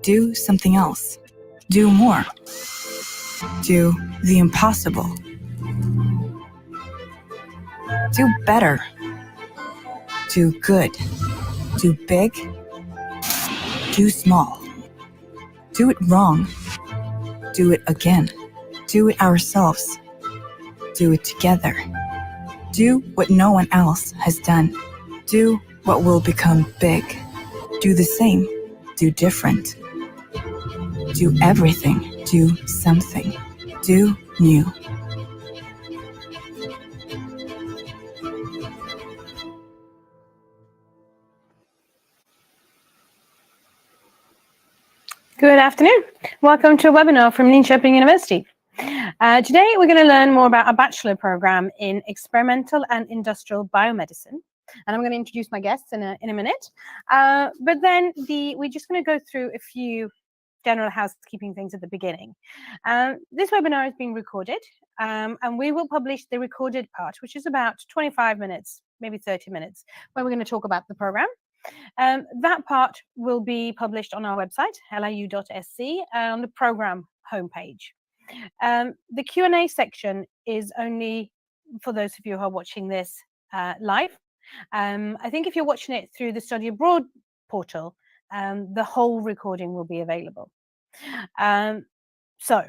Do something else. Do more. Do the impossible. Do better. Do good. Do big. Do small. Do it wrong. Do it again. Do it ourselves. Do it together. Do what no one else has done. Do what will become big. Do the same. Do different. Do everything. Do something. Do new. Good afternoon. Welcome to a webinar from Linköping University. Today we're going to learn more about a bachelor program in experimental and industrial biomedicine. And I'm going to introduce my guests in a minute. But then we're just going to go through a few general housekeeping things at the beginning. This webinar is being recorded, and we will publish the recorded part, which is about 25 minutes, maybe 30 minutes, where we're going to talk about the program. That part will be published on our website, liu.sc, on the program homepage. The Q&A section is only for those of you who are watching this live. I think if you're watching it through the Study Abroad portal, the whole recording will be available. So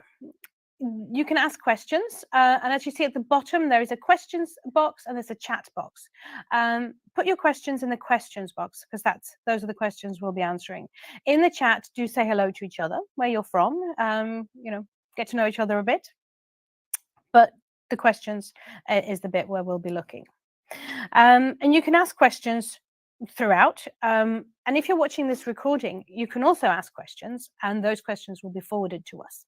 you can ask questions, and as you see at the bottom, there is a questions box and there's a chat box. Put your questions in the questions box, because those are the questions we'll be answering. In the chat, do say hello to each other, where you're from, get to know each other a bit. But the questions is the bit where we'll be looking. And you can ask questions throughout. And if you're watching this recording, you can also ask questions, and those questions will be forwarded to us.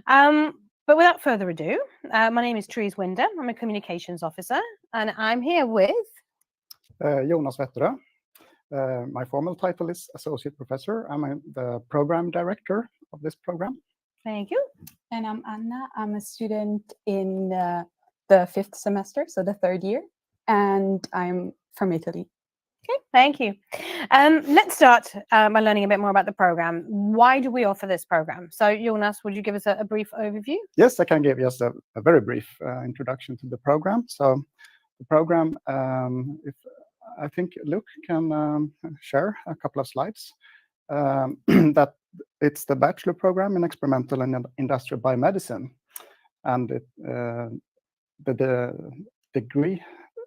But without further ado, my name is Therese Winder. I'm a communications officer, and I'm here with Jonas Wetterö. My formal title is Associate Professor. I'm the Program Director of this program. Thank you. And I'm Anna. I'm a student in the fifth semester, so the third year, and I'm from Italy. Okay, thank you. Let's start by learning a bit more about the program. Why do we offer this program? So, Jonas, would you give us a brief overview? Yes, I can give just a very brief introduction to the program. So, the program, if I think Luke can share a couple of slides. That it's the bachelor program in experimental and industrial biomedicine, and the degree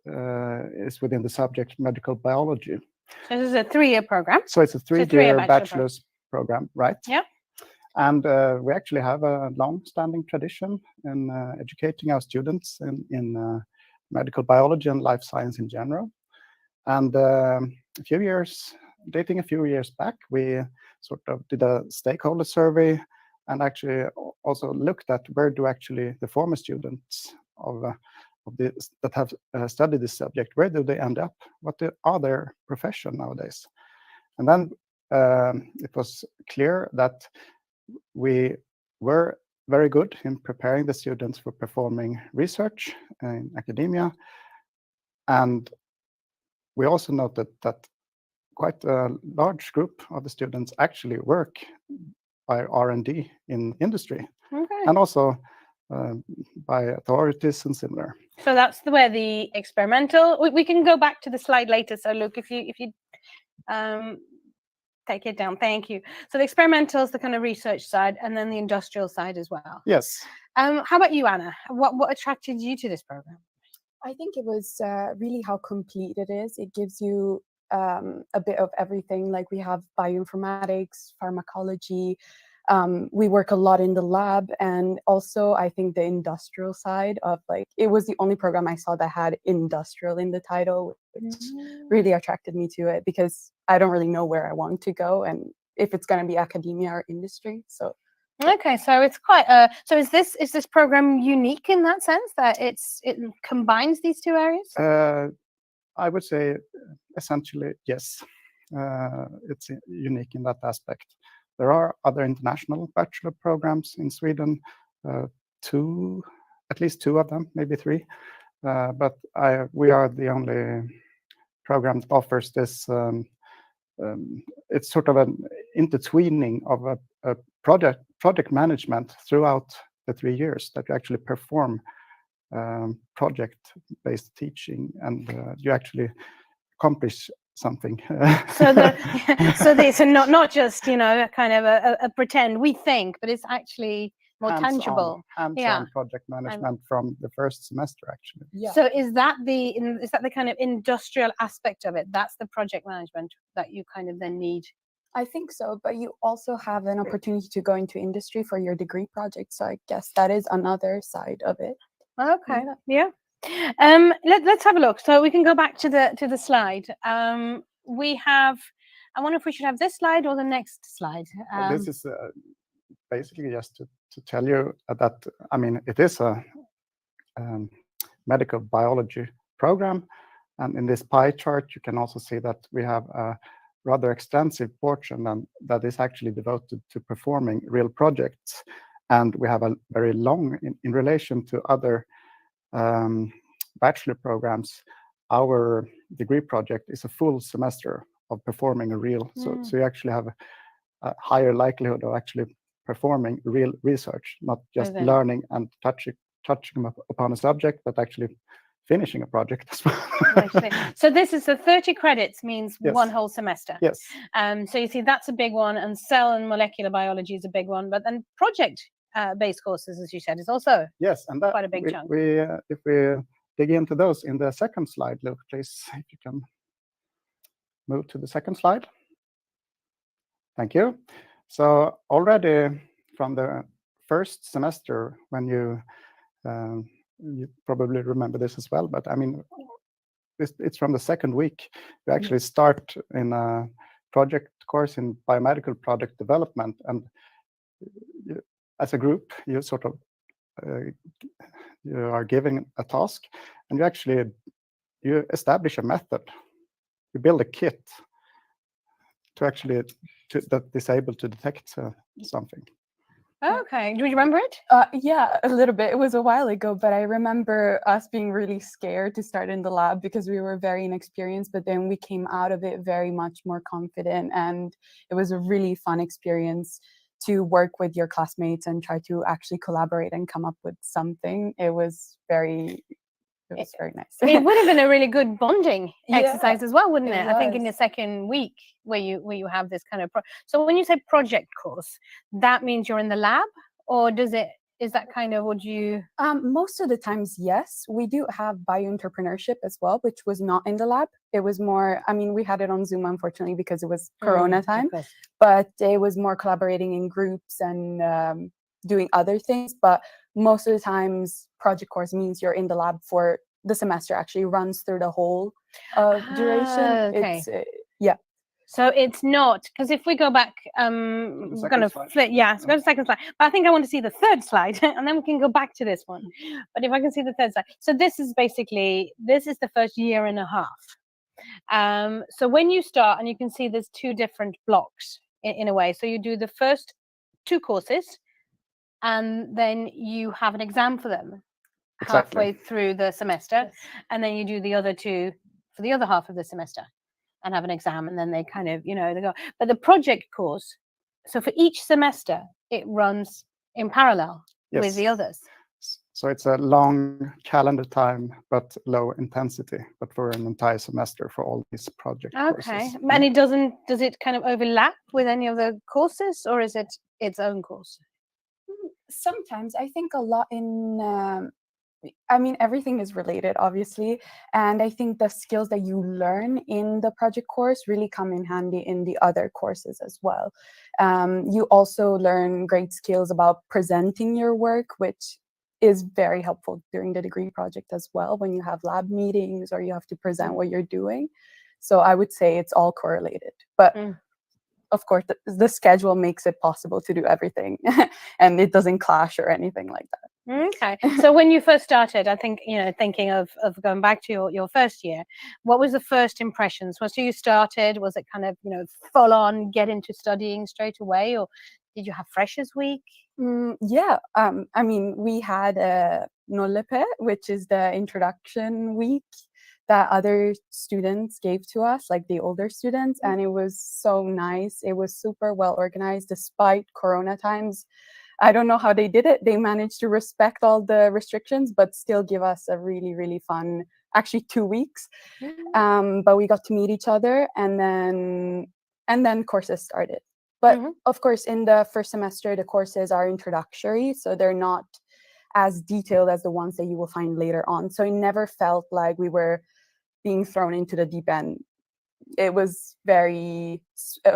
is within the subject medical biology. So this is a 3-year program. So it's a three-year bachelor's program, right? Yeah. And we actually have a long-standing tradition in educating our students in medical biology and life science in general. And dating a few years back, we sort of did a stakeholder survey and actually also looked at where do actually the former students that have studied this subject, where do they end up? What are their profession nowadays? And then it was clear that we were very good in preparing the students for performing research in academia. And we also noted that quite a large group of the students actually work by R&D in industry. Okay. And also by authorities and similar. So that's where the experimental. We can go back to the slide later. So Luke, if you take it down, thank you. So the experimental is the kind of research side, and then the industrial side as well. Yes. How about you, Anna? What attracted you to this program? I think it was really how complete it is. It gives you a bit of everything. Like we have bioinformatics, pharmacology. We work a lot in the lab, and also I think the industrial side of it was the only program I saw that had industrial in the title, which really attracted me to it because I don't really know where I want to go and if it's going to be academia or industry. So okay, so it's quite so is this program unique in that sense that it combines these two areas? I would say essentially yes. It's unique in that aspect. There are other international bachelor programs in Sweden, at least two of them, maybe three. But we are the only program that offers this. It's sort of an intertwining of a project management throughout the 3 years, that you actually perform project-based teaching, and you actually accomplish something. So not just kind of a pretend we think, but it's actually more tangible. Hands-on project management from the first semester, actually. Yeah. So is that the kind of industrial aspect of it? That's the project management that you kind of then need. I think so, but you also have an opportunity to go into industry for your degree project. So I guess that is another side of it. Okay. Yeah. Let's have a look. So we can go back to the slide. We have. I wonder if we should have this slide or the next slide. This is basically just to tell you that, I mean, it is a medical biology program, and in this pie chart you can also see that we have a rather extensive portion and that is actually devoted to performing real projects, and we have a very long in relation to other bachelor programs. Our degree project is a full semester of performing a real, so you actually have a higher likelihood of actually performing real research, not just learning and touching upon a subject, but actually finishing a project as well. So this is the 30 credits means Yes. one whole semester. Yes. So you see that's a big one, and cell and molecular biology is a big one, but then project based courses, as you said, is also and that quite a big chunk. If we dig into those in the second slide, Luke, please, if you can move to the second slide. Thank you. So already from the first semester, when you probably remember this as well, but I mean, it's from the second week, you actually start in a project course in biomedical product development, and as a group, you sort of you are given a task, and you establish a method. You build a kit that is able to detect something. Okay, do you remember it? Yeah, a little bit. It was a while ago, but I remember us being really scared to start in the lab because we were very inexperienced, but then we came out of it very much more confident, and it was a really fun experience to work with your classmates and try to actually collaborate and come up with something. It was very nice. It would have been a really good bonding exercise as well, wouldn't it? I think in was. the second week where you have this kind of so when you say project course, that means you're in the lab, or is that kind of what you most of the times, yes. We do have bioentrepreneurship as well, which was not in the lab. It was more, I mean, we had it on Zoom, unfortunately, because it was Corona time, but it was more collaborating in groups and doing other things. But most of the times, project course means you're in the lab for the semester, actually runs through the whole duration. Okay. It's So it's not, because if we go back, we're going to flip, let's go to the second slide. But I think I want to see the third slide, and then we can go back to this one. But if I can see the third slide. So this is the first year and a half. So when you start, and you can see there's two different blocks in a way. So you do the first two courses, and then you have an exam for them halfway through the semester, and then you do the other two for the other half of the semester and have an exam, and then they kind of, they go. But the project course, so for each semester, it runs in parallel with the others. So it's a long calendar time, but low intensity, but for an entire semester for all these project courses. Okay, and does it kind of overlap with any of the courses, or is it its own course? Sometimes I think a lot I mean, everything is related, obviously. And I think the skills that you learn in the project course really come in handy in the other courses as well. You also learn great skills about presenting your work, which is very helpful during the degree project as well, when you have lab meetings or you have to present what you're doing. So I would say it's all correlated. But of course, the schedule makes it possible to do everything and it doesn't clash or anything like that. Okay. So when you first started, I think, thinking of going back to your first year, what was the first impressions? Once you started, was it kind of, full on get into studying straight away, or did you have Freshers Week? Yeah. I mean, we had Nollepe, which is the introduction week that other students gave to us, like the older students, and it was so nice. It was super well organized despite Corona times. I don't know how they did it. They managed to respect all the restrictions, but still give us a really, really fun, actually 2 weeks. But we got to meet each other, and then courses started. But of course, in the first semester, the courses are introductory, so they're not as detailed as the ones that you will find later on. So it never felt like we were being thrown into the deep end. It was a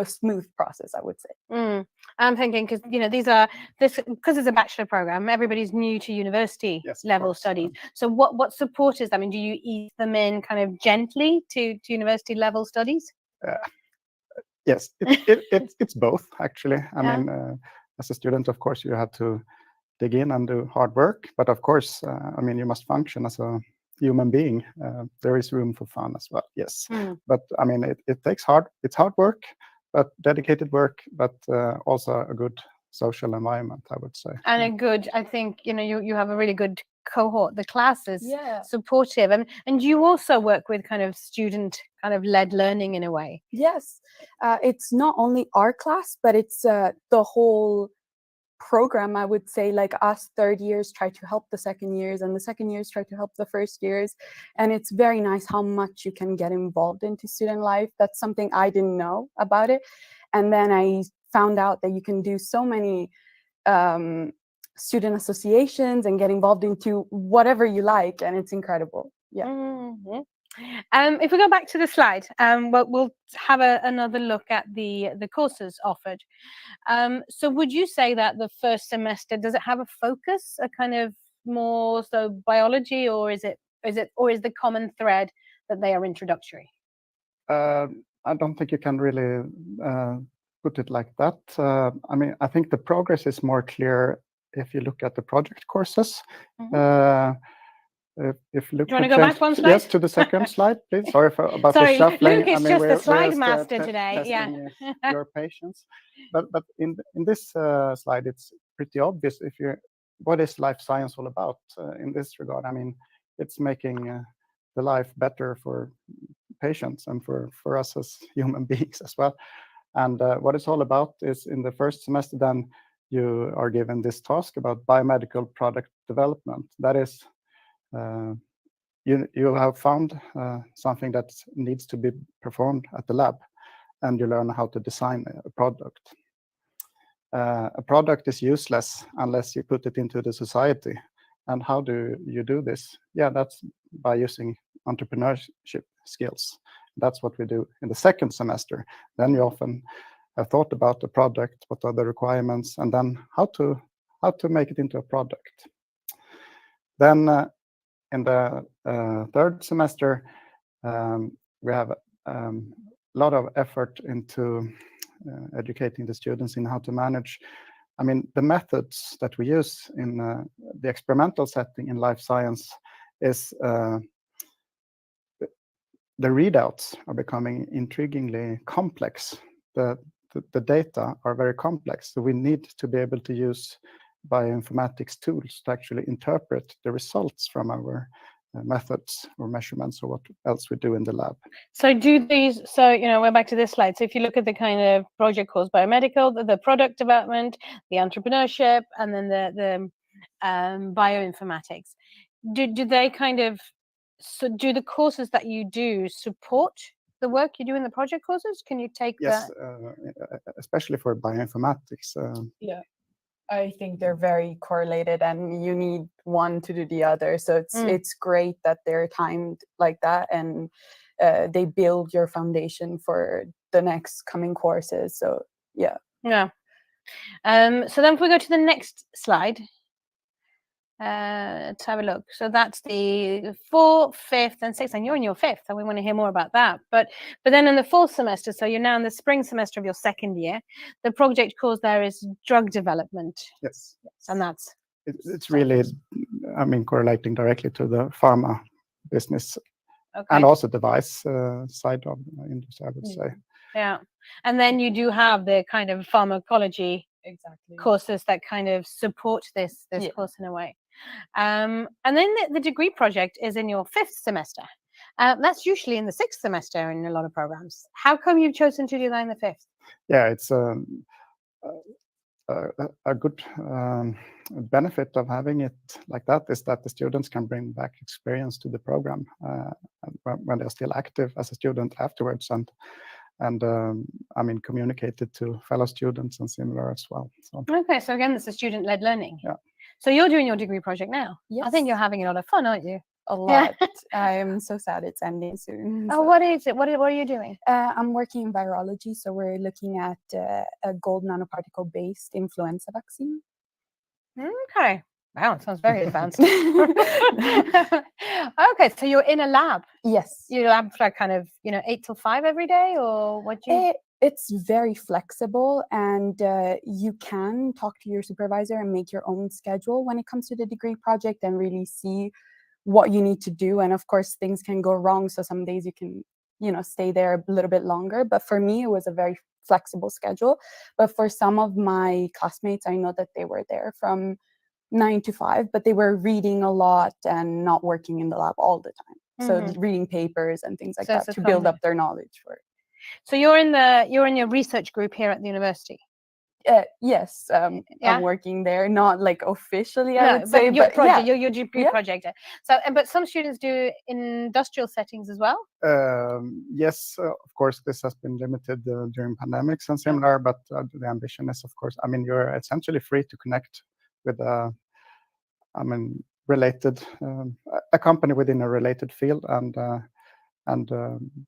smooth process, I would say. I'm thinking because because it's a bachelor program, everybody's new to university level studies. So what support is that? I mean, do you ease them in kind of gently to university level studies? Yes, it's both actually. I mean, as a student, of course, you have to dig in and do hard work, but of course, I mean, you must function as a human being. There is room for fun as well. Yes, but I mean, it's hard work, but dedicated work, but also a good social environment, I would say. And a good, I think, you have a really good cohort. The class is supportive, and you also work with kind of student kind of led learning in a way. Yes, it's not only our class, but it's the whole program. I would say, like, us third years try to help the second years, and the second years try to help the first years, and it's very nice how much you can get involved into student life. That's something I didn't know about it, and then I found out that you can do so many student associations and get involved into whatever you like, and it's incredible. If we go back to the slide, we'll have another look at the courses offered. So would you say that the first semester, does it have a focus, a kind of more so biology, or is the common thread that they are introductory? I don't think you can really put it like that. I mean, I think the progress is more clear if you look at the project courses. If you look, do you want to go back one slide? Yes, to the second slide, please. Sorry the shuffling. Luke is just the slide master today. Your patience. But in this slide, it's pretty obvious what is life science all about in this regard. I mean, it's making the life better for patients and for us as human beings as well. And what it's all about is, in the first semester, then you are given this task about biomedical product development. That is, you have found something that needs to be performed at the lab, and you learn how to design a product. A product is useless unless you put it into the society. And how do you do this? Yeah, that's by using entrepreneurship skills. That's what we do in the second semester. Then you often have thought about the product, what are the requirements, and then how to make it into a product. Then in the third semester, we have a lot of effort into educating the students in how to manage. I mean, the methods that we use in the experimental setting in life science is the readouts are becoming intriguingly complex. The data are very complex, so we need to be able to use bioinformatics tools to actually interpret the results from our methods or measurements or what else we do in the lab. So we're back to this slide. So if you look at the kind of project course, biomedical, the product development, the entrepreneurship, and then the bioinformatics, do they kind of, so do the courses that you do support the work you do in the project courses? Can you take that? Yes, especially for bioinformatics. Yeah, I think they're very correlated, and you need one to do the other. So it's great that they're timed like that, and they build your foundation for the next coming courses. So yeah. So then if we go to the next slide, let's have a look. So that's the 4th, 5th, and 6th, and you're in your 5th, and we want to hear more about that. But then in the 4th semester, so you're now in the spring semester of your second year, the project course there is drug development. Yes. And that's it's really, I mean, correlating directly to the pharma business, and also device side of the industry, I would say. Yeah, and then you do have the kind of pharmacology courses that kind of support this course in a way. And then the degree project is in your 5th semester. That's usually in the 6th semester in a lot of programs. How come you've chosen to do that in the 5th? Yeah, it's a good benefit of having it like that is that the students can bring back experience to the program when they're still active as a student afterwards, and I mean, communicated to fellow students and similar as well. So Okay, so again, it's a student-led learning. Yeah. So you're doing your degree project now. Yes. I think you're having a lot of fun, aren't you? A Yeah. lot. I'm so sad it's ending soon. Oh, what is it? What are you doing? I'm working in virology, so we're looking at a gold nanoparticle-based influenza vaccine. Okay. Wow, it sounds very advanced. Okay, so you're in a lab. Yes. You lab for kind of 8 till 5 every day, or what do you? It's very flexible, and you can talk to your supervisor and make your own schedule when it comes to the degree project and really see what you need to do. And of course, things can go wrong. So some days you can, stay there a little bit longer. But for me, it was a very flexible schedule. But for some of my classmates, I know that they were there from 9 to 5, but they were reading a lot and not working in the lab all the time. So reading papers and things like that to build up their knowledge for it. So you're in your research group here at the university. Yes, Yeah? I'm working there, not like officially, I would say, your but project, yeah. your degree Yeah. project. So, but some students do industrial settings as well. yes, of course, this has been limited during pandemics and similar, but the ambition is, of course, I mean, you're essentially free to connect with related a company within a related field and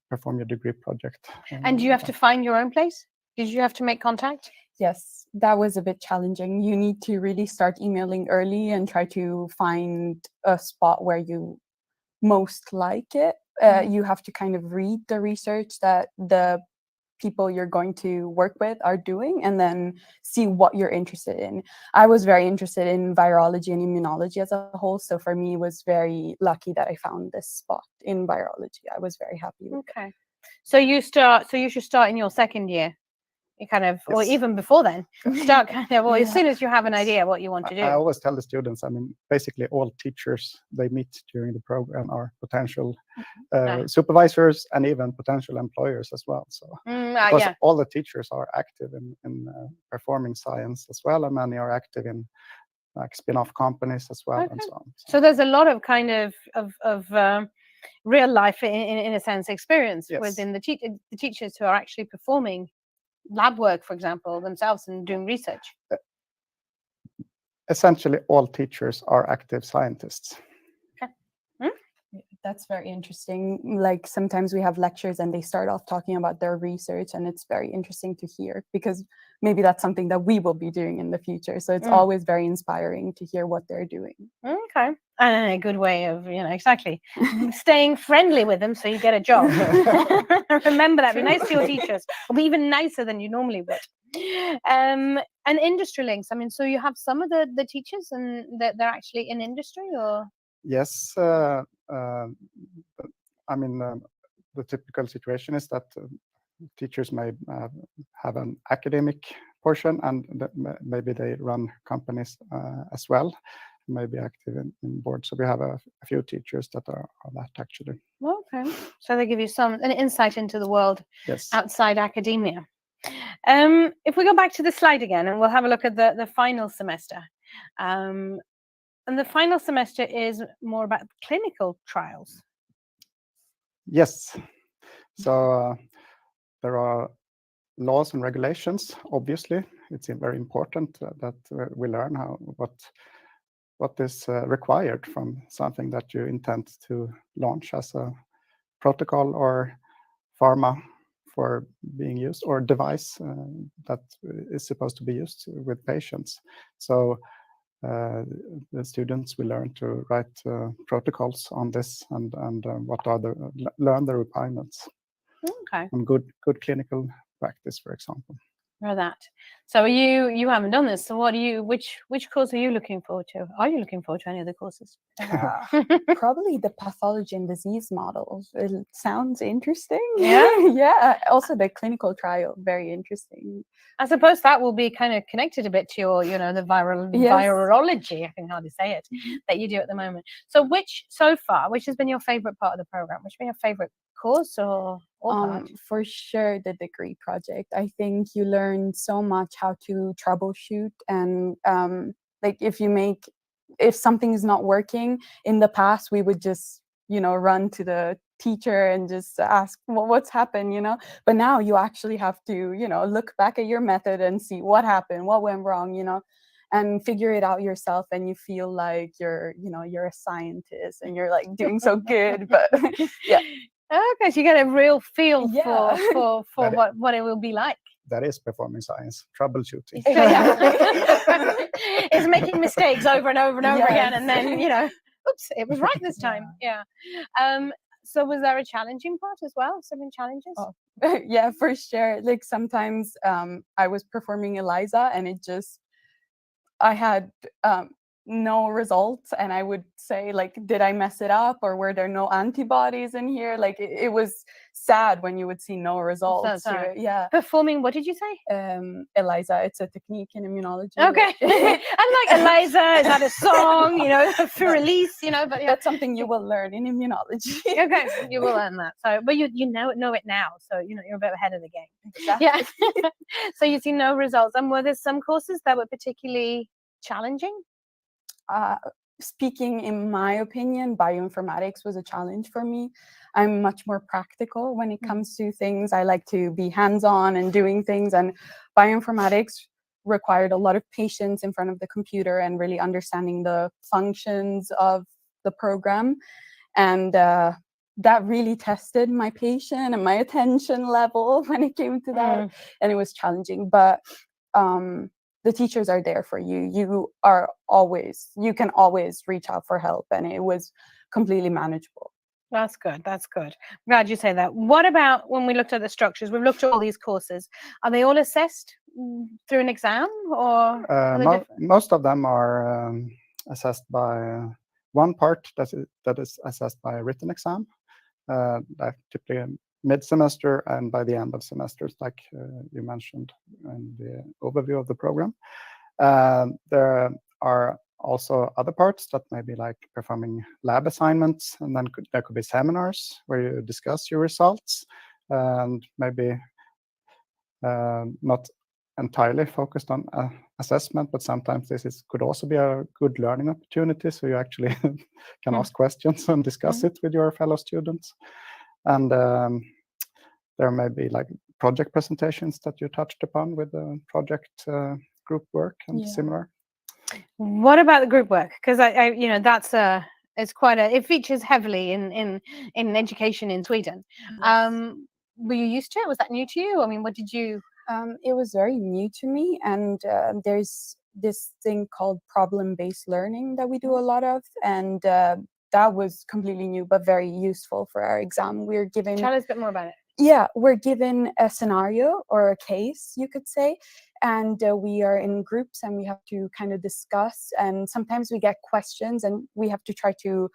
perform your degree project. And do you have to find your own place? Did you have to make contact? Yes, that was a bit challenging. You need to really start emailing early and try to find a spot where you most like it. You have to kind of read the research that the people you're going to work with are doing and then see what you're interested in. I was very interested in virology and immunology as a whole. So for me, it was very lucky that I found this spot in virology. I was very happy with it. Okay. So you should start in your 2nd year. You kind of, or Yes. even before then, start kind of, well, as Yeah. soon as you have an idea what you want to do. I always tell the students, I mean, basically all teachers they meet during the program are potential supervisors and even potential employers as well. So because Yeah. all the teachers are active in performing science as well, and many are active in like spin-off companies as well, and Okay. so on. So there's a lot of kind of real life, in a sense, experience Yes. within the teachers who are actually performing lab work, for example, themselves and doing research. Essentially, all teachers are active scientists. That's very interesting. Like sometimes we have lectures and they start off talking about their research, and it's very interesting to hear because maybe that's something that we will be doing in the future. So it's always very inspiring to hear what they're doing. Okay. And a good way of, exactly, staying friendly with them so you get a job. Remember that. Be nice to your teachers. Or be even nicer than you normally would. And industry links. I mean, so you have some of the teachers and they're actually in industry, or? Yes, I mean, the typical situation is that teachers may have an academic portion, and maybe they run companies as well, maybe active in boards. So we have a few teachers that are that actually. Okay, so they give you an insight into the world Yes. outside academia. If we go back to the slide again, and we'll have a look at the final semester. And the final semester is more about clinical trials. Yes. So there are laws and regulations. Obviously, it's very important that we learn what is required from something that you intend to launch as a protocol or pharma for being used, or device that is supposed to be used with patients. So the students will learn to write protocols on this and learn the requirements. Okay. And good clinical practice, for example. For that. So you haven't done this. So what do you which course are you looking forward to? Are you looking forward to any of the courses? Probably the pathology and disease models. It sounds interesting. Yeah? Yeah. Also the clinical trial, very interesting. I suppose that will be kind of connected a bit to your, you know, the Yes. virology, I can hardly say it, that you do at the moment. So which has been your favorite part of the program? Which has been your favorite course or part? For sure the degree project. I think you learn so much how to troubleshoot and like if something is not working. In the past we would just, you know, run to the teacher and just ask, well, what's happened, you know, but now you actually have to, you know, look back at your method and see what happened, what went wrong, you know, and figure it out yourself, and you feel like you're, you know, you're a scientist and you're like doing so good. But yeah. Okay, so you get a real feel Yeah. for That what it will be like. That is performing science, troubleshooting. It's making mistakes over and over and over again, and then, Yes. you know, oops, it was right this time. Yeah. So was there a challenging part as well? Some challenges? Oh. Yeah, for sure. Like sometimes I was performing ELISA and I had no results, and I would say, like, did I mess it up, or were there no antibodies in here? Like it was sad when you would see no results. Sorry. Yeah. Performing, what did you say? ELISA, it's a technique in immunology. Okay. I'm like, Eliza, is that a song, you know, for release, you know, but yeah. That's something you will learn in immunology. Okay, you will learn that. So, but you know it now, so you know you're a bit ahead of the game. Exactly. Yeah. So you see no results, and were there some courses that were particularly challenging? Speaking in my opinion, bioinformatics was a challenge for me. I'm much more practical when it comes to things. I like to be hands-on and doing things, and bioinformatics required a lot of patience in front of the computer and really understanding the functions of the program. And that really tested my patience and my attention level when it came to that. And it was challenging, but the teachers are there for you. You can always reach out for help, and it was completely manageable. That's good. That's good. I'm glad you say that. What about when we looked at the structures? We've looked at all these courses. Are they all assessed through an exam, or most of them are assessed by one part that is assessed by a written exam, like typically mid-semester and by the end of semesters, like you mentioned in the overview of the program. There are also other parts that may be like performing lab assignments, and then there could be seminars where you discuss your results, and maybe not entirely focused on assessment, but sometimes could also be a good learning opportunity, so you actually can ask questions and discuss it with your fellow students. And there may be like project presentations that you touched upon with the project group work and similar. What about the group work? Because I you know, that's it's quite it features heavily in education in Sweden. Yes. Were you used to it? Was that new to you? I mean, what did you? It was very new to me, and there's this thing called problem-based learning that we do a lot of, and that was completely new but very useful for our exam. We're given. Tell us a bit more about it. Yeah, we're given a scenario or a case, you could say, and we are in groups and we have to kind of discuss, and sometimes we get questions and we have to try to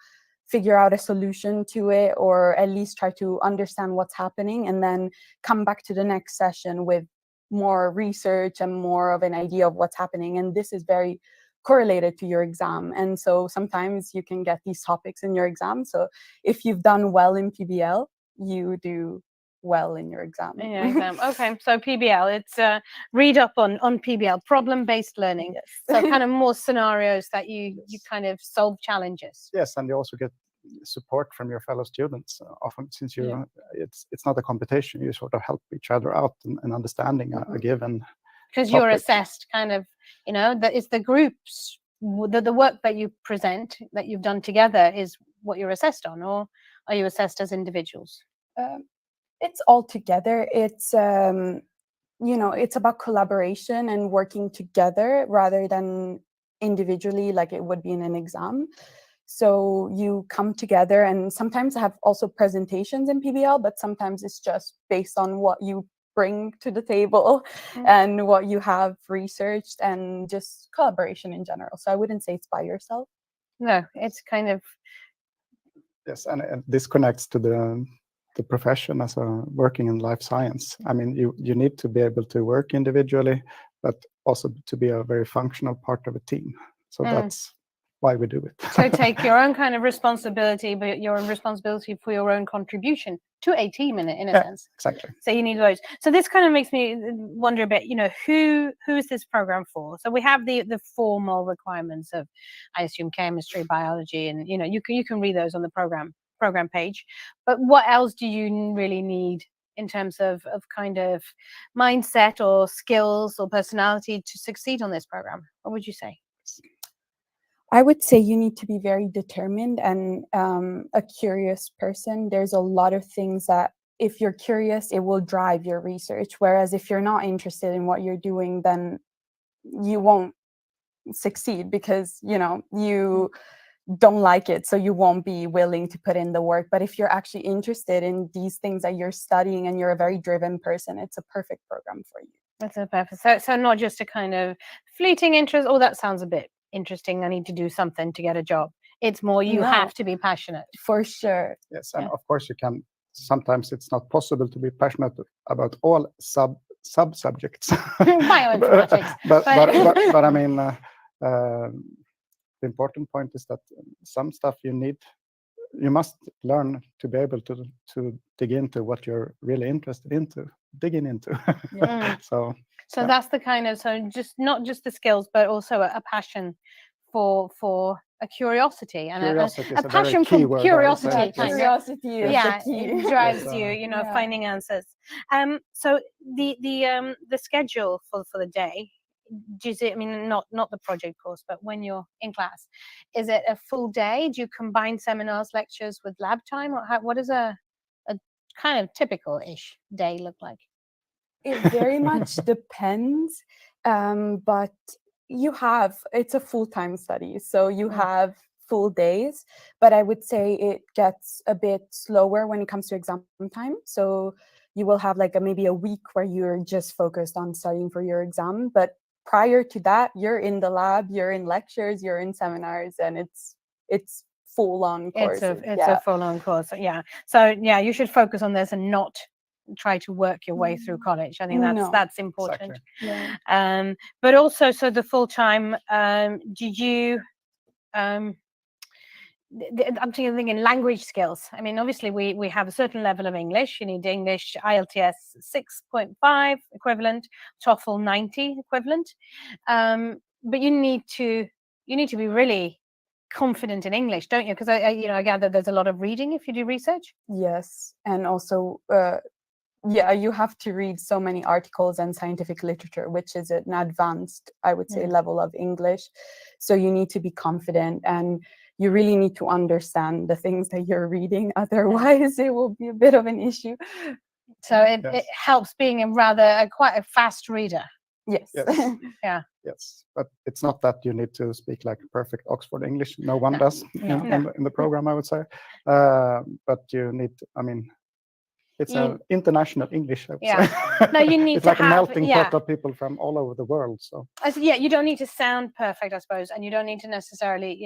figure out a solution to it, or at least try to understand what's happening, and then come back to the next session with more research and more of an idea of what's happening. And this is very correlated to your exam, and so sometimes you can get these topics in your exam. So if you've done well in PBL, you do well in your exam. Okay, so PBL, it's read up on PBL, problem-based learning. Yes. So kind of more scenarios that you kind of solve challenges. Yes, and you also get support from your fellow students often, since it's not a competition. You sort of help each other out in understanding a given. Because you're assessed, kind of, you know, that it's the groups, the work that you present that you've done together is what you're assessed on, or are you assessed as individuals? It's all together. It's you know, it's about collaboration and working together rather than individually like it would be in an exam. So you come together, and sometimes have also presentations in PBL, but sometimes it's just based on what you bring to the table and what you have researched, and just collaboration in general. So I wouldn't say it's by yourself. No, it's kind of Yes, and this connects to the profession as a working in life science. I mean, you need to be able to work individually, but also to be a very functional part of a team. So that's why we do it. so take your own kind of responsibility, but your own responsibility for your own contribution to a team in a sense. Exactly. So you need those. So this kind of makes me wonder a bit, who is this program for? So we have the formal requirements of, I assume, chemistry, biology, and you can read those on the program page. But what else do you really need in terms of kind of mindset or skills or personality to succeed on this program? What would you say? I would say you need to be very determined and a curious person. There's a lot of things that if you're curious, it will drive your research. Whereas if you're not interested in what you're doing, then you won't succeed because, you don't like it. So you won't be willing to put in the work. But if you're actually interested in these things that you're studying and you're a very driven person, it's a perfect program for you. That's a perfect. So not just a kind of fleeting interest. Oh, that sounds a bit interesting. I need to do something to get a job. It's more you have to be passionate. For sure. Yes, and of course you can. Sometimes it's not possible to be passionate about all sub-subjects. Bioinformatics. but I mean, the important point is that some stuff you must learn to be able to dig into what you're really interested into. Digging into. So that's the kind of just not just the skills, but also a passion for a curiosity and a passion for curiosity. Curiosity is the key. It drives you, finding answers. So the schedule for the day. Do you see? I mean, not the project course, but when you're in class, is it a full day? Do you combine seminars, lectures with lab time, or what does a kind of typical-ish day look like? It very much depends, but it's a full-time study, so you have full days, but I would say it gets a bit slower when it comes to exam time. So you will have maybe a week where you're just focused on studying for your exam, but prior to that, you're in the lab, you're in lectures, you're in seminars, and it's full-on course. It's a full-on course, yeah. So you should focus on this and not try to work your way through college. I think that's important. Exactly. Yeah. But also, so the full-time, did you I'm thinking language skills. I mean, obviously we have a certain level of English. You need English IELTS 6.5 equivalent, TOEFL 90 equivalent. But you need to be really confident in English, don't you? Because I gather there's a lot of reading if you do research. Yes, and also you have to read so many articles and scientific literature, which is an advanced, I would say, level of English. So you need to be confident, and you really need to understand the things that you're reading. Otherwise, it will be a bit of an issue. So it helps being quite a fast reader. Yes. Yeah. Yes, but it's not that you need to speak like perfect Oxford English. No one does in the program, I would say. But you need. It's an international English, I would say. No, you need it's to like have, a melting pot of people from all over the world. So you don't need to sound perfect, I suppose, and you don't need to necessarily,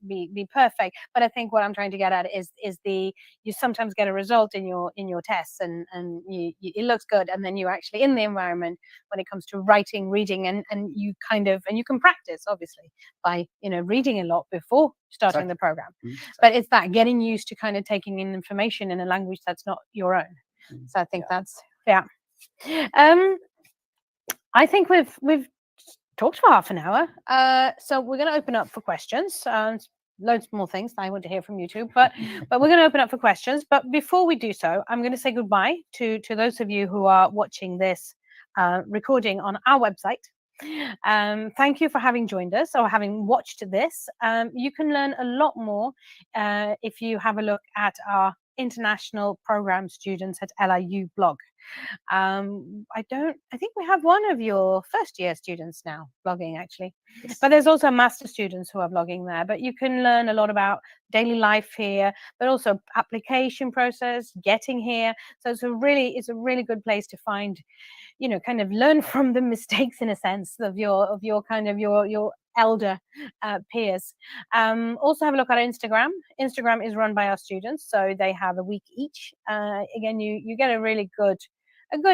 be perfect. But I think what I'm trying to get at is you sometimes get a result in your tests, and it looks good, and then you actually in the environment when it comes to writing, reading, and you you can practice obviously by reading a lot before starting the program. But it's that getting used to kind of taking in information in a language that's not your own. So I think that's I think we've talked for half an hour. So we're going to open up for questions. Loads more things I want to hear from you too, but we're going to open up for questions. But before we do so, I'm going to say goodbye to those of you who are watching this recording on our website. Thank you for having joined us or having watched this. You can learn a lot more if you have a look at our international program students at LIU blog. I think we have one of your first year students now blogging actually, but there's also master students who are blogging there. But you can learn a lot about daily life here, but also application process, getting here. So it's a really good place to find, kind of learn from the mistakes in a sense of your kind of your elder peers. Also have a look at Instagram. Instagram is run by our students, so they have a week each. Again, you get a really good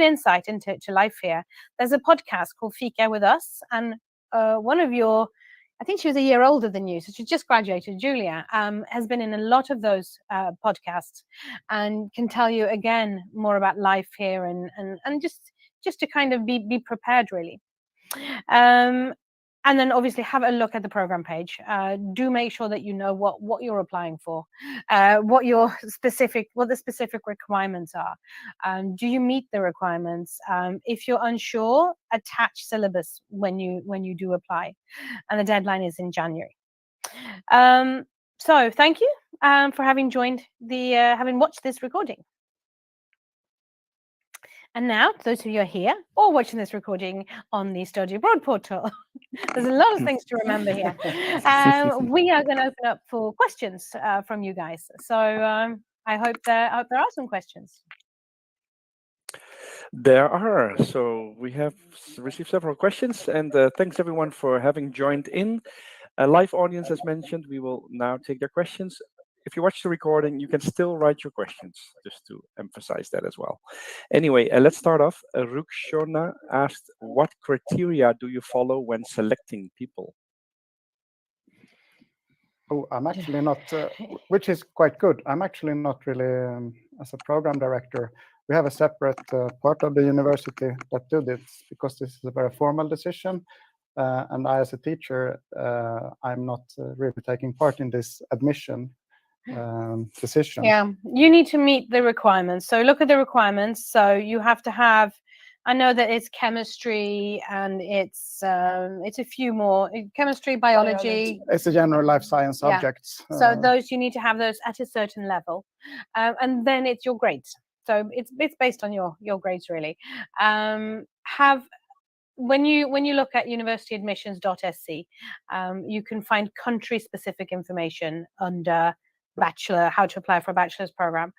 insight into life here. There's a podcast called Fika with Us, and one of your, I think she was a year older than you, so she just graduated, Julia, has been in a lot of those podcasts and can tell you again more about life here and just to kind of be prepared really. And then obviously have a look at the program page. Do make sure that you know what you're applying for, what the specific requirements are. Do you meet the requirements? If you're unsure, attach syllabus when you do apply, and the deadline is in January. So thank you for having having watched this recording. And now, those of you who are here or watching this recording on the Study Abroad portal, there's a lot of things to remember here. We are going to open up for questions from you guys. So I hope there are some questions. There are. So we have received several questions, and thanks everyone for having joined in. A live audience, as mentioned, we will now take their questions. If you watch the recording, you can still write your questions, just to emphasize that as well. Anyway, let's start off. Rukshona asked, what criteria do you follow when selecting people? Oh, I'm actually not, which is quite good. I'm actually not really, as a program director, we have a separate part of the university that do this, because this is a very formal decision. And I, as a teacher, I'm not really taking part in this admission decision. Yeah, you need to meet the requirements. So look at the requirements. So you have to have, I know that it's chemistry and it's a few more, chemistry, biology. It's a general life science subjects. So those, you need to have those at a certain level. And then it's your grades. So it's based on your grades really. When you look at universityadmissions.sc, you can find country specific information under bachelor, how to apply for a bachelor's program.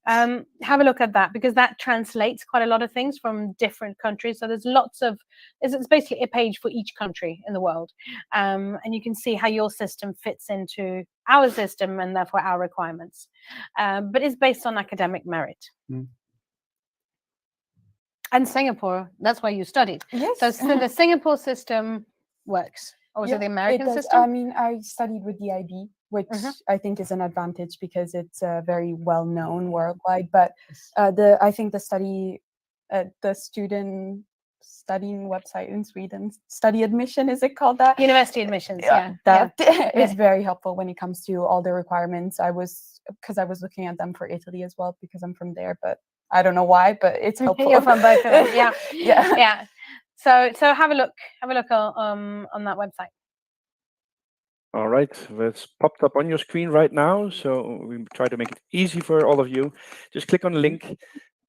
Have a look at that, because that translates quite a lot of things from different countries. So there's it's basically a page for each country in the world. And you can see how your system fits into our system and therefore our requirements. But it's based on academic merit. Mm. And Singapore, that's where you studied. Yes. So the Singapore system works. Or was it the American system? I mean, I studied with the IB, which I think is an advantage because it's very well known worldwide. But I think the student studying website in Sweden, study admission, is it called that? University admissions, That is very helpful when it comes to all the requirements. Because I was looking at them for Italy as well, because I'm from there, but I don't know why, but it's helpful. You're from both of them. Yeah. Yeah. So have a look on that website. All right, it's popped up on your screen right now. So we try to make it easy for all of you. Just click on the link.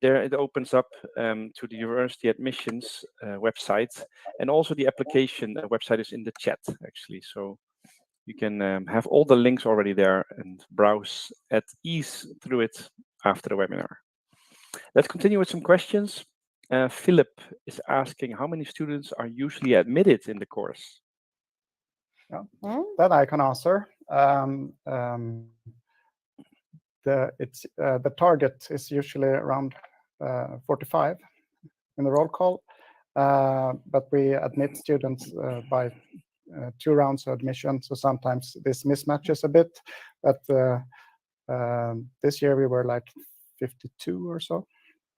There it opens up to the university admissions website, and also the application website is in the chat actually. So you can have all the links already there and browse at ease through it after the webinar. Let's continue with some questions. Philip is asking, how many students are usually admitted in the course? That I can answer. The target is usually around 45 in the roll call, but we admit students by 2 rounds of admission. So sometimes this mismatches a bit, but this year we were like 52 or so.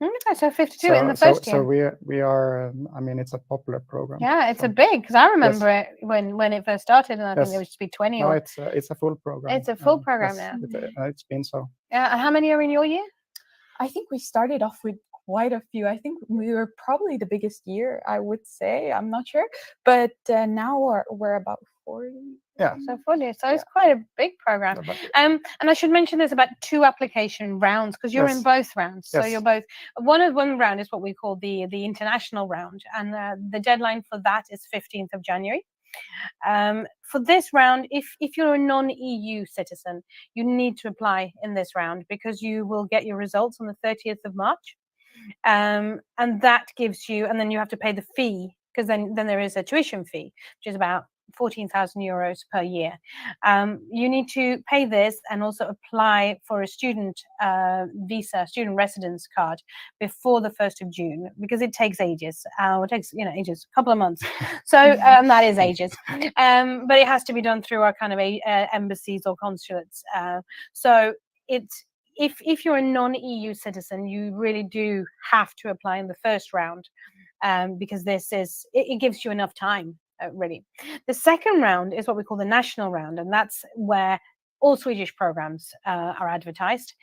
Okay, so 52 in the first year. So we are. I mean, it's a popular program. Yeah, it's a big, because I remember it when it first started, and I think there used to be 20. No, it's a full program. It's a full program now. It's been so. Yeah, and how many are in your year? I think we started off with quite a few. I think we were probably the biggest year, I would say. I'm not sure, but now we're about 40. Yeah. So 40. So it's quite a big program. Yeah, but- And I should mention there's about 2 application rounds because you're in Yes. both rounds. So Yes. you're both one round is what we call the international round, and the deadline for that is 15th of January. For this round, if you're a non-EU citizen, you need to apply in this round because you will get your results on the 30th of March. And that gives you, and then you have to pay the fee, because then there is a tuition fee, which is about 14,000 euros per year. You need to pay this and also apply for a student visa, student residence card before the 1st of June, because it takes ages. It takes, ages, a couple of months. So that is ages. But it has to be done through our kind of embassies or consulates. So it's, if you're a non-EU citizen, you really do have to apply in the first round, because it gives you enough time, really. The second round is what we call the national round, and that's where all Swedish programs are advertised.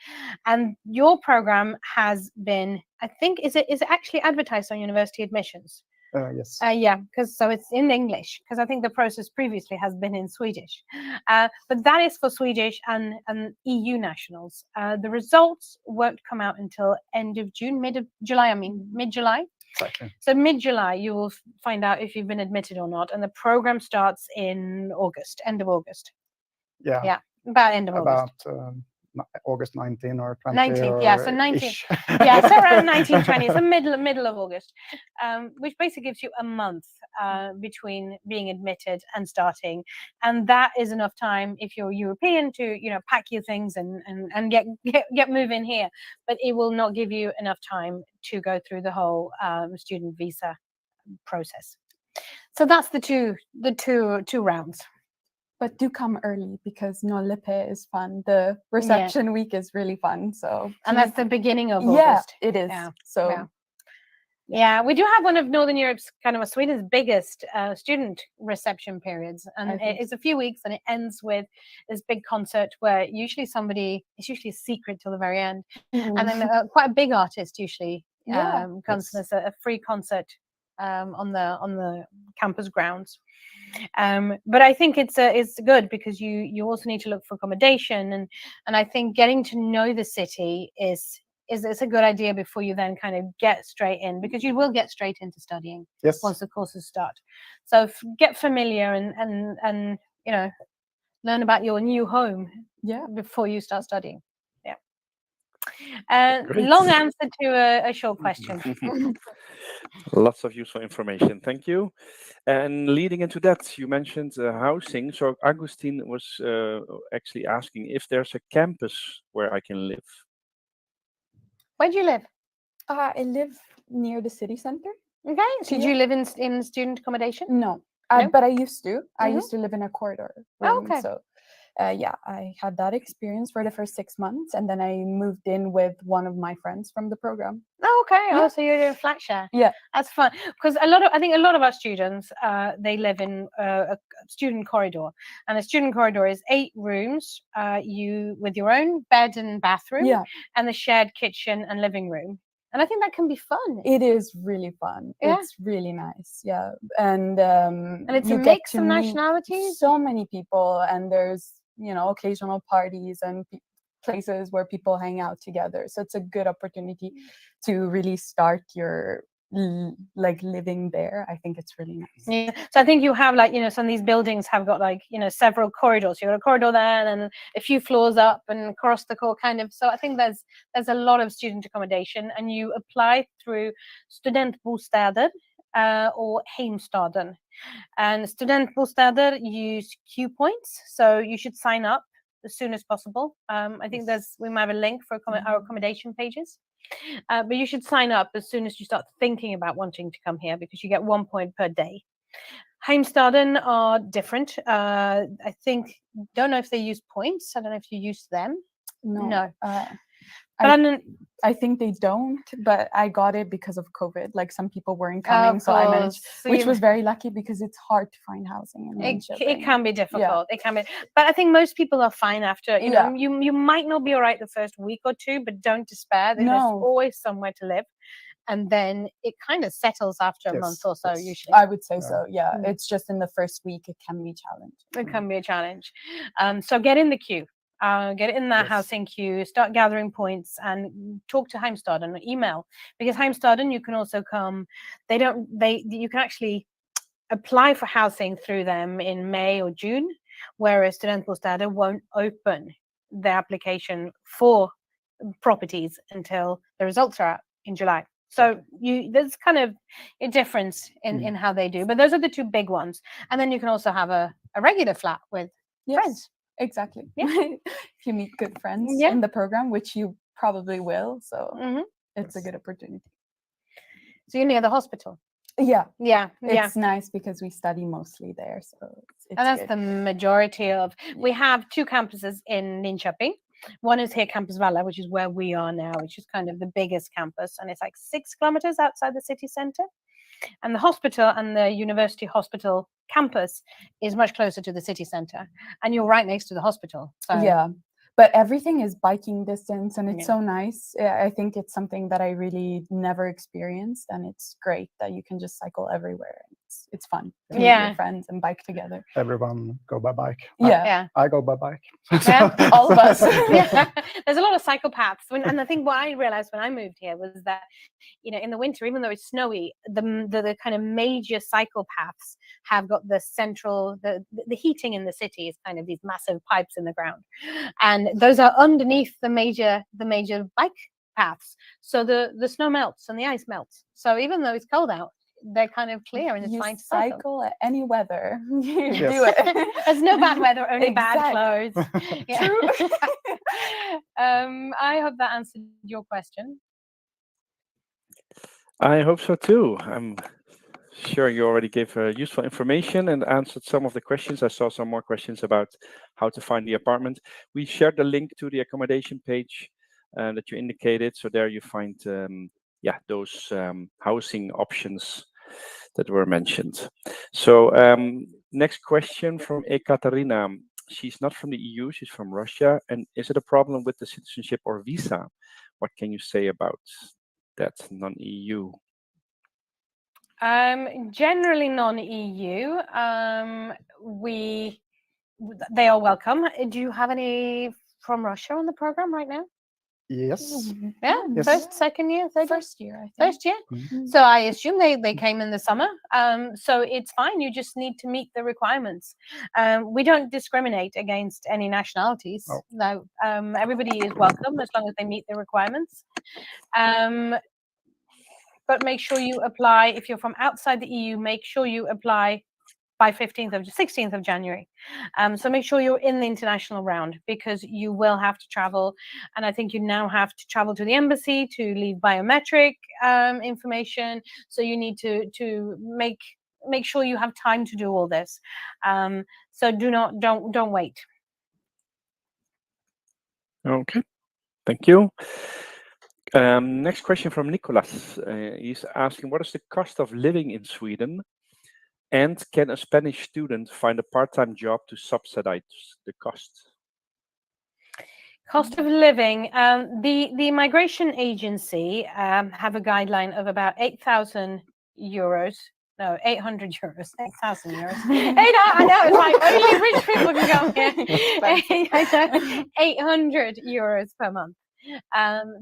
And your program has been, I think, is it actually advertised on university admissions? Yes. Yeah, because so it's in English, because I think the process previously has been in Swedish. But that is for Swedish and EU nationals. The results won't come out until end of June, mid-July. Exactly. So mid-July, you will find out if you've been admitted or not. And the program starts in August, end of August. Yeah. Yeah, about end of August. About August 19 or 20. 19th, yeah, so 19th. ish. Yeah, so around 1920, so middle of August, which basically gives you a month between being admitted and starting, and that is enough time if you're European to pack your things and get moving here. But it will not give you enough time to go through the whole student visa process. So that's the two rounds. But do come early because Lippe is fun. The reception week is really fun. So And that's the beginning of yeah, August. it is. Yeah. So yeah, we do have one of Northern Europe's, kind of Sweden's biggest student reception periods, and it's a few weeks, and it ends with this big concert where it's usually a secret till the very end, and then quite a big artist usually comes as a free concert on the campus grounds. But I think it's good because you also need to look for accommodation, and I think getting to know the city is a good idea before you then kind of get straight in, because you will get straight into studying once the courses start. So get familiar and learn about your new home before you start studying. Long answer to a short question. Lots of useful information. Thank you. And leading into that, you mentioned housing. So Agustin was actually asking if there's a campus where I can live. Where do you live? I live near the city center. Okay. So do you live in student accommodation? No, but I used to. I used to live in a corridor room. Okay. So I had that experience for the first 6 months, and then I moved in with one of my friends from the program. Oh, okay. Yeah. Oh, so you're doing flat share. Yeah, that's fun, because I think a lot of our students they live in a student corridor, and a student corridor is 8 rooms, you with your own bed and bathroom, and the shared kitchen and living room. And I think that can be fun. It is really fun. Yeah. It's really nice. Yeah, and it's a mix of nationalities. So many people, and there's occasional parties and places where people hang out together. So it's a good opportunity to really start your living there. I think it's really nice. Yeah. So I think you have some of these buildings have got several corridors. You've got a corridor there and then a few floors up and across the court kind of. So I think there's a lot of student accommodation, and you apply through Studentbostäder or Heimstaden. And Studentbostäder use Q points, so you should sign up as soon as possible. I think we might have a link for our accommodation pages. But you should sign up as soon as you start thinking about wanting to come here, because you get 1 point per day. Heimstaden are different. I don't know if they use points. I don't know if you use them. No. I think they don't, but I got it because of COVID. Like some people weren't coming, so I managed, which was very lucky because it's hard to find housing in Linköping. It can be difficult. It can be, but I think most people are fine after. You know, you might not be all right the first week or two, but don't despair. There's always somewhere to live, and then it kind of settles after a month or so. Usually, I would say so. Yeah, it's just in the first week it can be challenging. It can be a challenge. So get in the queue. Get in that housing queue, start gathering points, and talk to Heimstaden or email, because Heimstaden you can also come. You can actually apply for housing through them in May or June, whereas Studentbostäder won't open the application for properties until the results are out in July. So there's kind of a difference in how they do, but those are the two big ones. And then you can also have a regular flat with friends. Exactly. If you meet good friends in the program, which you probably will, so it's a good opportunity. So you're near the hospital. Yeah. It's nice because we study mostly there, so it's and that's good. the majority of. We have two campuses in Linköping. One is here, Campus Valla, which is where we are now, which is kind of the biggest campus, and it's like 6 kilometers outside the city center. And the hospital and the university hospital campus is much closer to the city center, and you're right next to the hospital. So. But everything is biking distance, and it's so nice. I think it's something that I really never experienced, and it's great that you can just cycle everywhere. It's fun to meet your friends and bike together. Everyone go by bike. I go by bike. All of us. There's a lot of cycle paths, and I think what I realized when I moved here was that, you know, in the winter, even though it's snowy, the kind of major cycle paths have got the central, the heating in the city is kind of these massive pipes in the ground, and those are underneath the major bike paths. So the snow melts and the ice melts. So even though it's cold out, they're kind of clear and it's fine to cycle at any weather. You do it. There's no bad weather, only bad clothes. True. I hope that answered your question. I hope so too. I'm sure you already gave useful information and answered some of the questions. I saw some more questions about how to find the apartment. We shared the link to the accommodation page that you indicated. So there you find those housing options that were mentioned. So next question from Ekaterina. She's not from the EU, she's from Russia. And is it a problem with the citizenship or visa? What can you say about that, non-EU? Generally non-EU. They are welcome. Do you have any from Russia on the program right now? Yes. Yeah. Yes. First, second year, third First year, I think. First year. So I assume they came in the summer. So it's fine. You just need to meet the requirements. We don't discriminate against any nationalities. No. Everybody is welcome as long as they meet the requirements. But make sure you apply. If you're from outside the EU, make sure you apply by 16th of January. So make sure you're in the international round, because you will have to travel. And I think you now have to travel to the embassy to leave biometric information. So you need to make sure you have time to do all this. So don't wait. Okay, thank you. Next question from Nicolas. He's asking, what is the cost of living in Sweden? And can a Spanish student find a part-time job to subsidize the cost? Cost of living. The migration agency have a guideline of about 8,000 euros. No, 800 euros. 8,000 euros. I know, it's like only rich people can come here. 800 euros per month.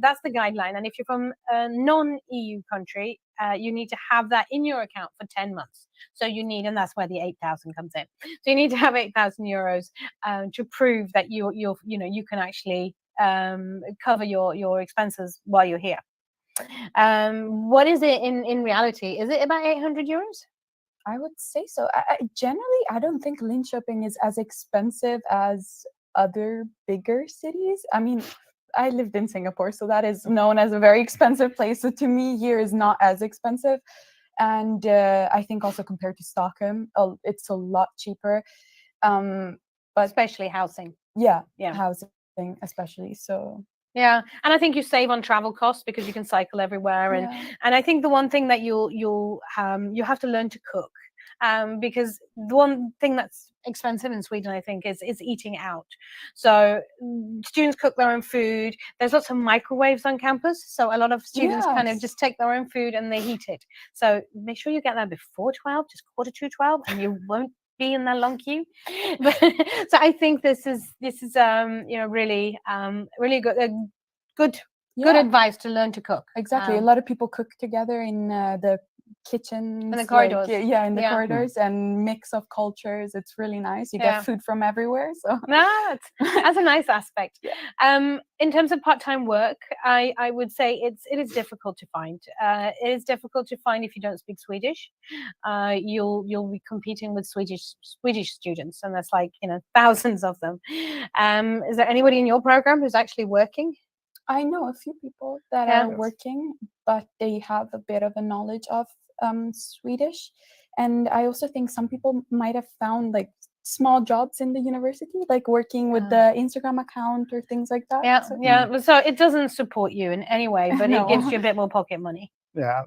That's the guideline. And if you're from a non-EU country, you need to have that in your account for 10 months. So you need, and that's where the 8,000 comes in. So you need to have 8,000 euros to prove that you can actually cover your expenses while you're here. What is it in reality? Is it about 800 euros? I would say so. Generally, I don't think Linköping is as expensive as other bigger cities. I mean, I lived in Singapore, so that is known as a very expensive place. So to me, here is not as expensive. And I think also compared to Stockholm, it's a lot cheaper. But especially housing. Yeah, housing especially. So Yeah, and I think you save on travel costs because you can cycle everywhere, and I think the one thing that you have to learn to cook, because the one thing that's expensive in Sweden, I think, is eating out. So students cook their own food. There's lots of microwaves on campus, so a lot of students kind of just take their own food and they heat it. So make sure you get there before 12, just 11:45, and you won't be in that long queue. But, so I think this is really good advice to learn to cook. Exactly. A lot of people cook together in the kitchens, in the corridors. in the corridors, and mix of cultures. It's really nice. You get food from everywhere. So that's a nice aspect. In terms of part-time work, I would say it is difficult to find. It is difficult to find if you don't speak Swedish. You'll be competing with Swedish students, and that's like thousands of them. Is there anybody in your program who's actually working? I know a few people that are working, but they have a bit of a knowledge of Swedish. And I also think some people might have found like small jobs in the university, like working with the Instagram account or things like that. So it doesn't support you in any way, but it gives you a bit more pocket money. Yeah,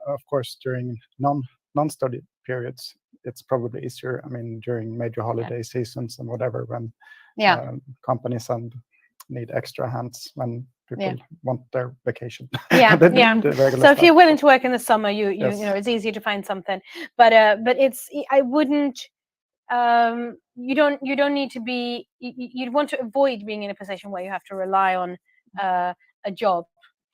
of course, during non-study periods, it's probably easier. I mean, during major holiday seasons and whatever, when companies need extra hands when people want their vacation. So if you're willing to work in the summer, you it's easier to find something. But I wouldn't. You don't need to be. You'd want to avoid being in a position where you have to rely on a job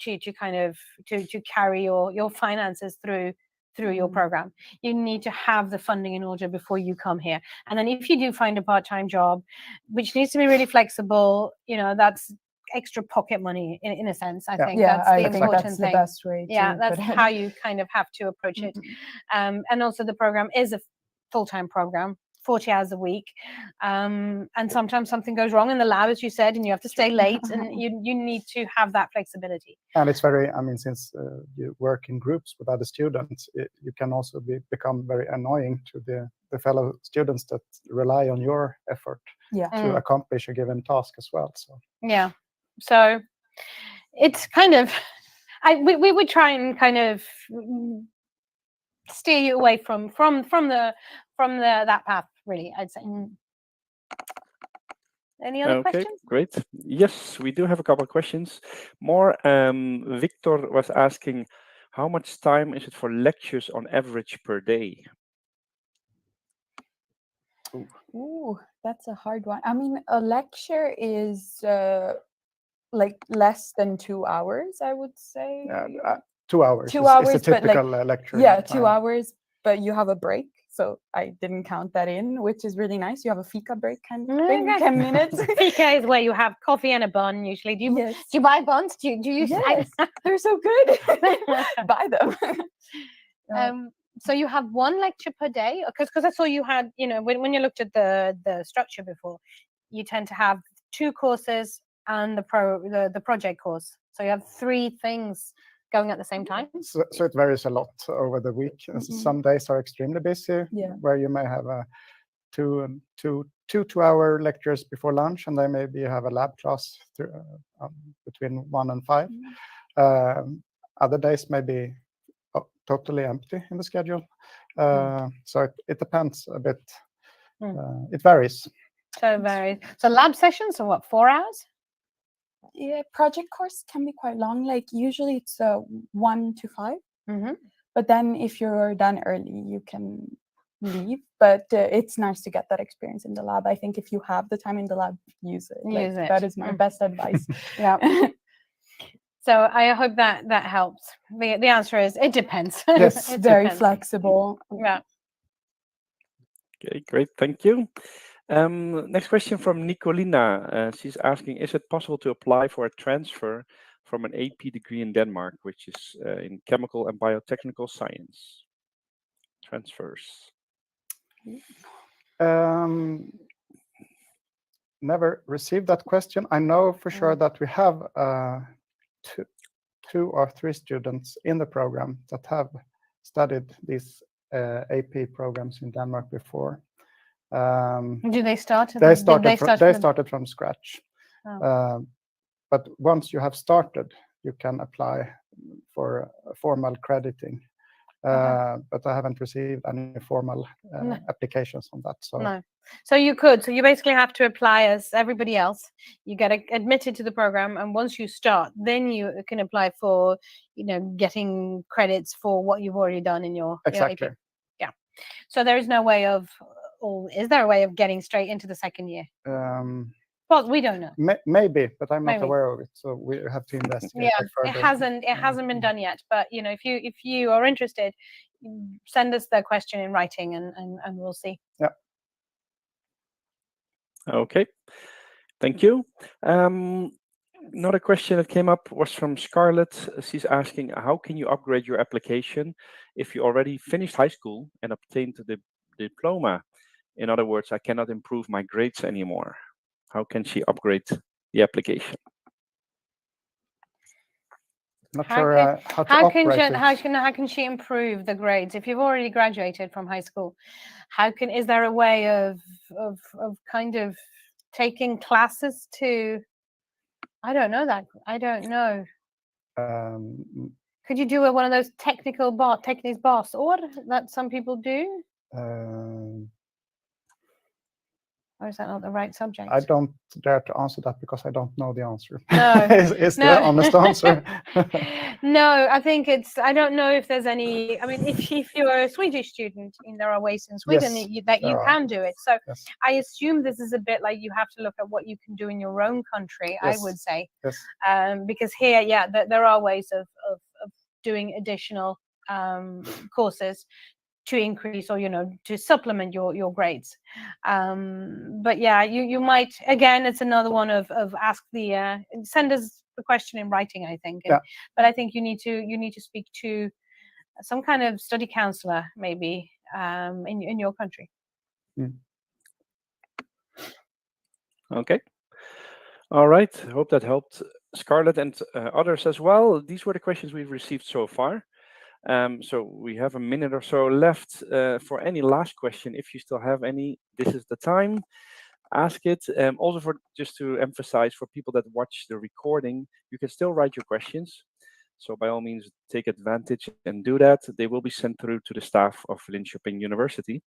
to kind of to carry your finances through your program. You need to have the funding in order before you come here. And then if you do find a part-time job, which needs to be really flexible, that's extra pocket money in a sense. I think that's the important thing. The best way. That's how you kind of have to approach it. And also the program is a full-time program, 40 hours a week. And sometimes something goes wrong in the lab, as you said, and you have to stay late, and you need to have that flexibility. And it's since you work in groups with other students, you can also become very annoying to the fellow students that rely on your effort to accomplish a given task as well. So it's kind of, we would try and kind of steer you away from that path, really, I'd say. Any other questions? Great. Yes, we do have a couple of questions. More, Victor was asking, how much time is it for lectures on average per day? Ooh, that's a hard one. I mean, a lecture is like less than 2 hours, I would say. 2 hours. 2 hours, is a typical lecture. Yeah, 2 hours, but you have a break. So I didn't count that in, which is really nice. You have a fika break kind of thing, 10 minutes. Fika is where you have coffee and a bun usually. Do you buy buns? Do you Yes, they're so good. Buy them. So you have one lecture per day? Because I saw you had, when you looked at the structure before, you tend to have 2 courses and the project course. So you have 3 things going at the same time. So it varies a lot over the week. Some days are extremely busy, where you may have two 2-hour lectures before lunch, and then maybe you have a lab class between 1 and 5. Other days may be totally empty in the schedule. So it depends a bit. It varies. So it varies. So lab sessions are what, 4 hours? Yeah, project course can be quite long. Like usually it's 1 to 5. But then if you're done early, you can leave. But it's nice to get that experience in the lab. I think if you have the time in the lab, use it. Use it. That is my best advice. So I hope that helps. The answer is it depends. Yes, it's very flexible. Yeah. Okay, great. Thank you. Next question from Nicolina. She's asking, is it possible to apply for a transfer from an AP degree in Denmark, which is in chemical and biotechnical science? Transfers. Never received that question. I know for sure that we have 2 or 3 students in the program that have studied these AP programs in Denmark before. Do they start? They started from scratch. but once you have started, you can apply for formal crediting. But I haven't received any formal No. applications on that. So No. So you could. So you basically have to apply as everybody else. You get admitted to the program, and once you start, then you can apply for, getting credits for what you've already done in your exactly. AP. Yeah. So there is no way of, or is there a way of getting straight into the second year? Well, we don't know. Maybe, but I'm not Maybe. aware of it. So we have to investigate. Yeah, further. it hasn't been done yet. But if you are interested, send us the question in writing, and we'll see. Yeah. Okay, thank you. Another question that came up was from Scarlett. She's asking, how can you upgrade your application if you already finished high school and obtained the diploma? In other words, I cannot improve my grades anymore. How can she upgrade the application? Not sure how to operate it. How can she improve the grades if you've already graduated from high school? Is there a way of kind of taking classes to? I don't know that. I don't know. Could you do one of those techniques boss or that some people do? Or is that not the right subject? I don't dare to answer that because I don't know the answer. No. is the honest answer. No, I think I don't know if there's any. I mean, if you're a Swedish student, there are ways in Sweden that you can do it. So yes. I assume this is a bit like you have to look at what you can do in your own country, Yes. I would say. Yes. Because here, there are ways of doing additional courses to increase or to supplement your grades, but you might, again, it's another one of ask send us the question in writing, I think. But I think you need to speak to some kind of study counselor maybe in your country. Okay, all right, I hope that helped Scarlett and others as well. These were the questions we've received so far. So we have a minute or so left for any last question. If you still have any, this is the time. Ask it. Also, just to emphasize, for people that watch the recording, you can still write your questions. So by all means, take advantage and do that. They will be sent through to the staff of Linköping University.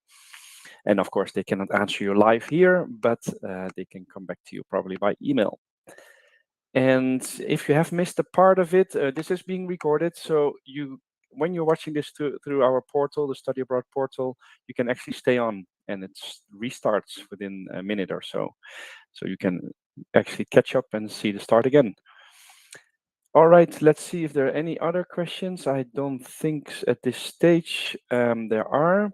And of course, they cannot answer you live here, but they can come back to you probably by email. And if you have missed a part of it, this is being recorded. So when you're watching this through our portal, the Study Abroad portal, you can actually stay on and it restarts within a minute or so. So you can actually catch up and see the start again. All right, let's see if there are any other questions. I don't think at this stage there are.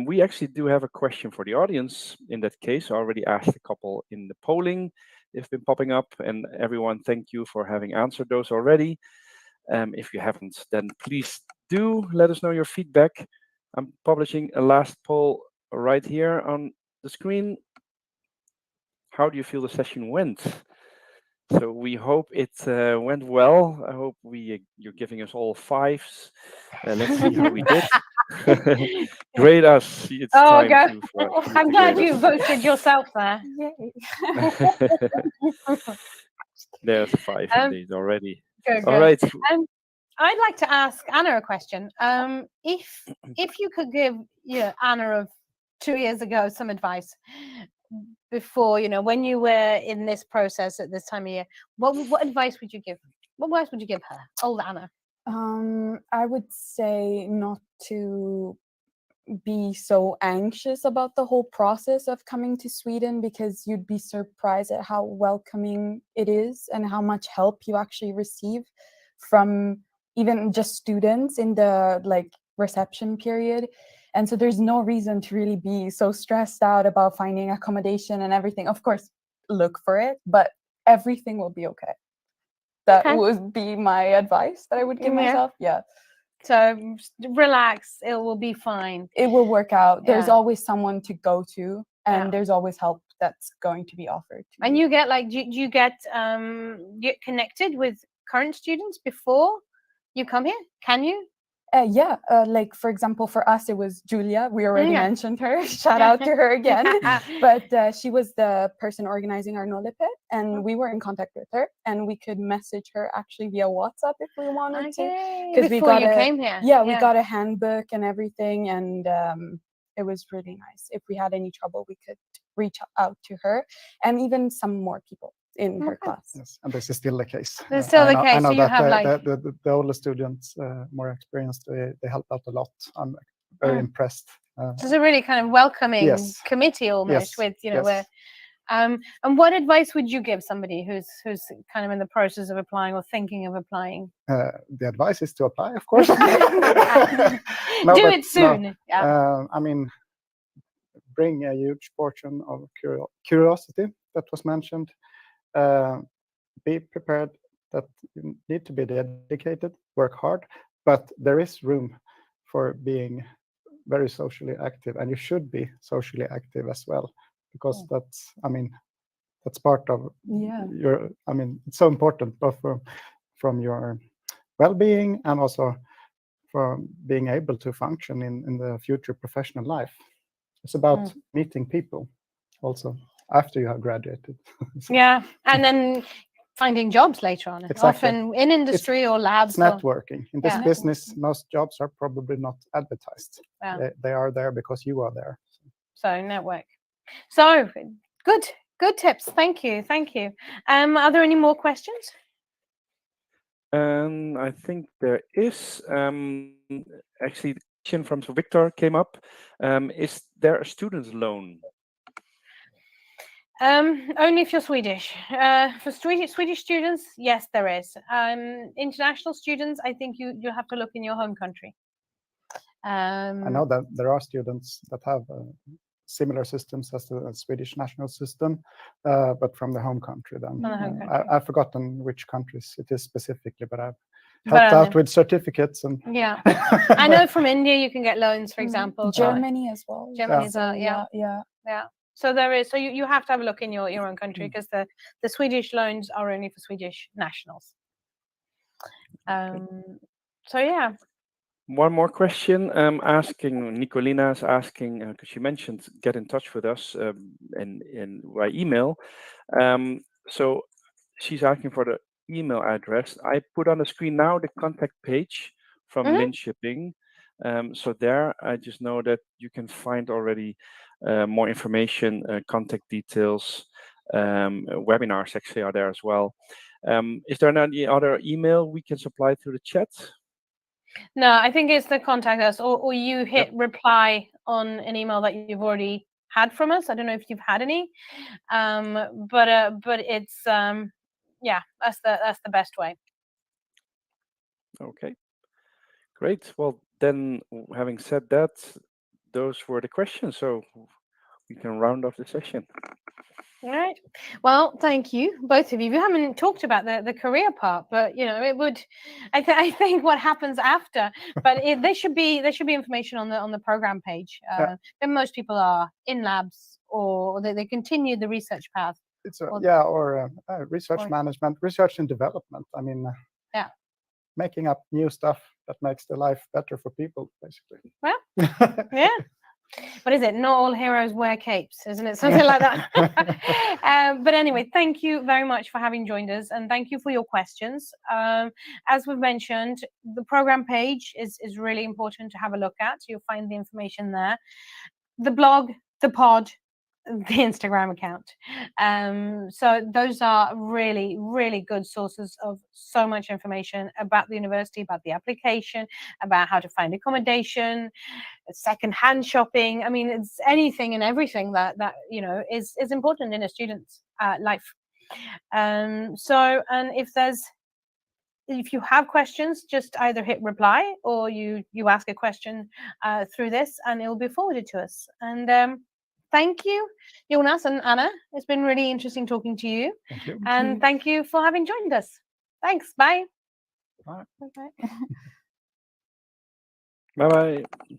We actually do have a question for the audience in that case. I already asked a couple in the polling. They've been popping up, and everyone, thank you for having answered those already. If you haven't, then please do let us know your feedback. I'm publishing a last poll right here on the screen. How do you feel the session went? So we hope it went well. I hope you're giving us all 5s. Let's see how we did. Grade us. It's time God. I'm glad you voted voted yourself there. There's 5 indeed already. Good. All right. I'd like to ask Anna a question. If you could give Anna of 2 years ago some advice before, when you were in this process at this time of year, what advice would you give? What advice would you give her, old Anna? I would say not to be so anxious about the whole process of coming to Sweden, because you'd be surprised at how welcoming it is and how much help you actually receive from even just students in the reception period. And so there's no reason to really be so stressed out about finding accommodation and everything. Of course, look for it, but everything will be okay. That would be my advice that I would give myself. Yeah. So relax, it will be fine. It will work out. There's always someone to go to, and there's always help that's going to be offered to and you. You get do you get connected with current students before you come here? Can you? Yeah, like for example, for us, it was Julia. We already Yeah. mentioned her. Shout out to her again. But she was the person organizing our Nolipet, and we were in contact with her, and we could message her actually via WhatsApp if we wanted to. Okay. 'Cause we Before got you a- came here. Yeah, we got a handbook and everything, and it was really nice. If we had any trouble, we could reach out to her, and even some more people in her class. Yes, and this is still the case. It's still I the know, case, I know so you that have, like- the older students, more experienced, they help out a lot. I'm very impressed. So it's a really kind of welcoming Yes. committee almost Yes, with, you know, yes. where. And what advice would you give somebody who's kind of in the process of applying or thinking of applying? The advice is to apply, of course. Do but it soon. Yeah. I mean, bring a huge portion of curiosity that was mentioned. Be prepared that you need to be dedicated, work hard, but there is room for being very socially active, and you should be socially active as well, because that's, I mean, that's part of your, I mean, it's so important both from your well-being and also from being able to function in the future professional life. It's about meeting people also after you have graduated. So Yeah, and then finding jobs later on, Exactly. often in industry or labs. it's networking. In this Yeah. business, most jobs are probably not advertised. Yeah. They are there because you are there. So network. So good tips. Thank you. Are there any more questions? I think there is actually the question from Victor came up. Is there a student's loan? Only if you're Swedish. For Swedish students, yes, there is. International students, I think you have to look in your home country. I know that there are students that have similar systems as the Swedish national system, but from the home country then. From the home country. I've forgotten which countries it is specifically, but I've helped out with certificates. And Yeah. I know from India you can get loans, for example. Germany as well. Germany as well, yeah. Yeah. So there is. So you have to have a look in your own country, because the Swedish loans are only for Swedish nationals. So yeah. One more question. Nicolina is asking, because she mentioned get in touch with us in by email. So she's asking for the email address. I put on the screen now the contact page from Linköping. So there, I just know that you can find already more information, contact details, webinars actually are there as well. Is there any other email we can supply through the chat? No, I think it's the contact us, or you hit reply on an email that you've already had from us. I don't know if you've had any, but it's yeah, that's the best way. Okay, great. Well, then, having said that, those were the questions. So we can round off the session. All right. Well, thank you, both of you. We haven't talked about the career part, but you know, it would. I think what happens after, but there should be information on the program page. And most people are in labs, or they continue the research path. It's or research management, research and development. I mean, making up new stuff that makes the life better for people, basically. Well, yeah. What is it? Not all heroes wear capes, isn't it? Something like that. But anyway, thank you very much for having joined us, and thank you for your questions. As we've mentioned, the program page is really important to have a look at. You'll find the information there. The blog, the pod, the Instagram account. So those are really, really good sources of so much information about the university, about the application, about how to find accommodation, second-hand shopping. I mean, it's anything and everything that you know is important in a student's life. And if you have questions, just either hit reply or you ask a question through this, and it will be forwarded to us. And thank you, Jonas and Anna. It's been really interesting talking to you. Thank you. And thank you for having joined us. Thanks. Bye. Bye. Bye. Bye-bye.